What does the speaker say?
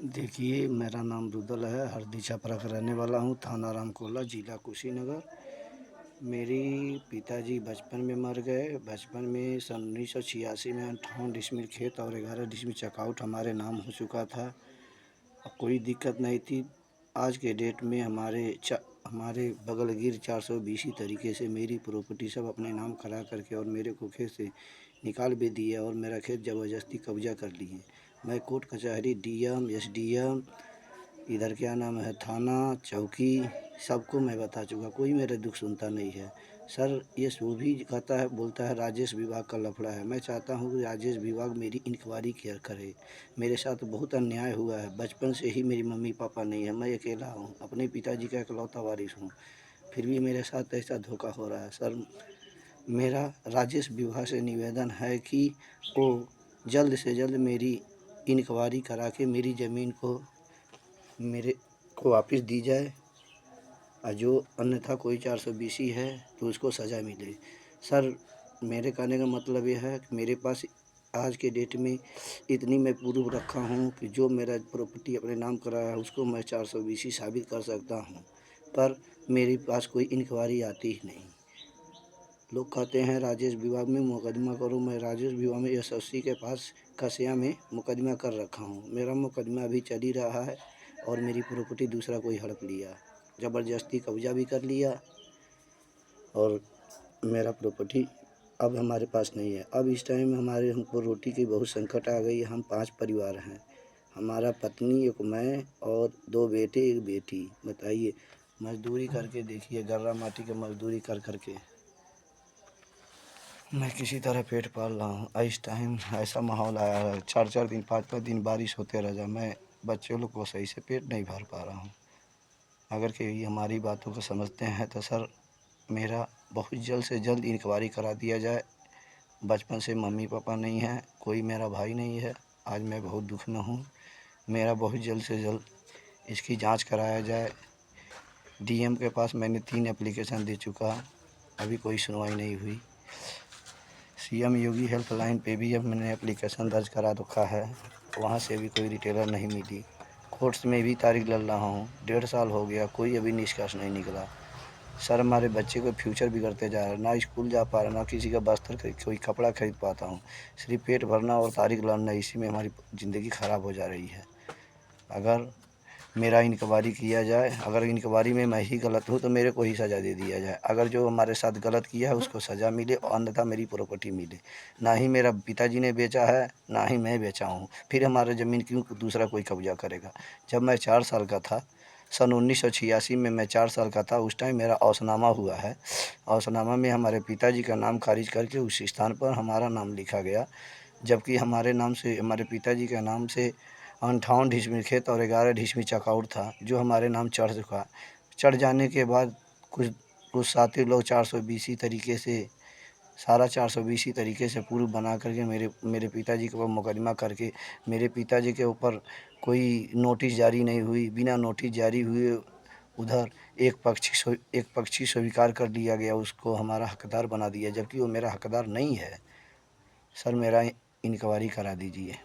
देखिए, मेरा नाम रुदल है, हरदी छपरा का रहने वाला हूँ, थाना रामकोला, जिला कुशीनगर। मेरी पिताजी बचपन में मर गए। बचपन में सन 1986 में 58 डिसमिल खेत और 11 डिसमिल चकाउट हमारे नाम हो चुका था। अब कोई दिक्कत नहीं थी। आज के डेट में हमारे बगलगिर 420 तरीके से मेरी प्रॉपर्टी सब अपने नाम करा करके और मेरे को खेत से निकाल भी दिया और मेरा खेत ज़बरदस्ती कब्जा कर लिए। मैं कोर्ट कचहरी, डीएम, एसडीएम, इधर क्या नाम है, थाना, चौकी, सबको मैं बता चुका, कोई मेरा दुख सुनता नहीं है। सर, ये वो भी कहता है, बोलता है राजेश विभाग का लफड़ा है। मैं चाहता हूँ कि राजेश विभाग मेरी इंक्वायरी केयर करे। मेरे साथ बहुत अन्याय हुआ है। बचपन से ही मेरी मम्मी पापा नहीं है, मैं अकेला हूँ, अपने पिताजी का इकलौता वारिस हूँ, फिर भी मेरे साथ ऐसा धोखा हो रहा है। सर, मेरा राजेश विभाग से निवेदन है कि वो जल्द से जल्द मेरी इंक्वायरी करा के मेरी ज़मीन को मेरे को वापस दी जाए, और जो अन्यथा कोई 420 है तो उसको सज़ा मिले। सर, मेरे कहने का मतलब यह है कि मेरे पास आज के डेट में इतनी मैं प्रूफ रखा हूँ कि जो मेरा प्रॉपर्टी अपने नाम कराया है उसको मैं 420 साबित कर सकता हूँ, पर मेरे पास कोई इंक्वायरी आती ही नहीं। लोग कहते हैं राजेश विभाग में मुकदमा करो। मैं राजेश विभाग में एसएससी के पास कसिया में मुकदमा कर रखा हूँ। मेरा मुकदमा अभी चल ही रहा है और मेरी प्रॉपर्टी दूसरा कोई हड़प लिया, ज़बरदस्ती कब्जा भी कर लिया और मेरा प्रॉपर्टी अब हमारे पास नहीं है। अब इस टाइम हमको रोटी की बहुत संकट आ गई है। हम 5 परिवार हैं, हमारा पत्नी, एक मैं और 2 बेटे, 1 बेटी। बताइए, मजदूरी करके देखिए, गर्रा माटी की मजदूरी कर करके मैं किसी तरह पेट पाल रहा हूँ। इस टाइम ऐसा माहौल आया है, 4-4 दिन, 5-5 दिन बारिश होते रह जा, मैं बच्चे लोग को सही से पेट नहीं भर पा रहा हूँ। अगर कोई हमारी बातों को समझते हैं तो सर, मेरा बहुत जल्द से जल्द इंक्वायरी करा दिया जाए। बचपन से मम्मी पापा नहीं हैं, कोई मेरा भाई नहीं है। आज मैं बहुत दुख में हूँ। मेरा बहुत जल्द से जल्द इसकी जांच कराया जाए। डीएम के पास मैंने 3 एप्लीकेशन दे चुका, अभी कोई सुनवाई नहीं हुई। सीएम योगी हेल्पलाइन पे भी अब मैंने एप्लीकेशन दर्ज करा रखा है, वहाँ से भी कोई रिटेलर नहीं मिली। कोर्ट्स में भी तारीख लड़ रहा हूँ, 1.5 साल हो गया, कोई अभी निष्कर्ष नहीं निकला। सर, हमारे बच्चे को फ्यूचर बिगड़ते जा रहा है, ना स्कूल जा पा रहा, ना किसी का बस्तर कोई कपड़ा खरीद पाता हूँ। सिर्फ पेट भरना और तारीख लड़ना, इसी में हमारी ज़िंदगी ख़राब हो जा रही है। अगर मेरा इंक्वायरी किया जाए, अगर इंक्वायरी में मैं ही गलत हूँ तो मेरे को ही सज़ा दे दिया जाए। अगर जो हमारे साथ गलत किया है उसको सज़ा मिले और अन्यथा मेरी प्रॉपर्टी मिले। ना ही मेरा पिताजी ने बेचा है, ना ही मैं बेचा हूँ, फिर हमारे ज़मीन क्यों दूसरा कोई कब्जा करेगा। जब मैं 4 साल का था, सन 1986 में मैं 4 साल का था, उस टाइम मेरा औसनामा हुआ है। औसनामा में हमारे पिताजी का नाम खारिज करके उस स्थान पर हमारा नाम लिखा गया, जबकि हमारे नाम से, हमारे पिताजी के नाम से 58 डिसमिल खेत और 11 डिसमिल चकाउट था, जो हमारे नाम चढ़ चुका। चढ़ जाने के बाद कुछ कुछ साथी लोग 420 तरीके से, सारा 420 तरीके से पूर्व बना करके मेरे पिताजी के ऊपर मुकदमा करके, मेरे पिताजी के ऊपर कोई नोटिस जारी नहीं हुई, बिना नोटिस जारी हुए उधर एक पक्षी स्वीकार कर लिया गया, उसको हमारा हकदार बना दिया, जबकि वो मेरा हकदार नहीं है। सर, मेरा इंक्वायरी करा दीजिए।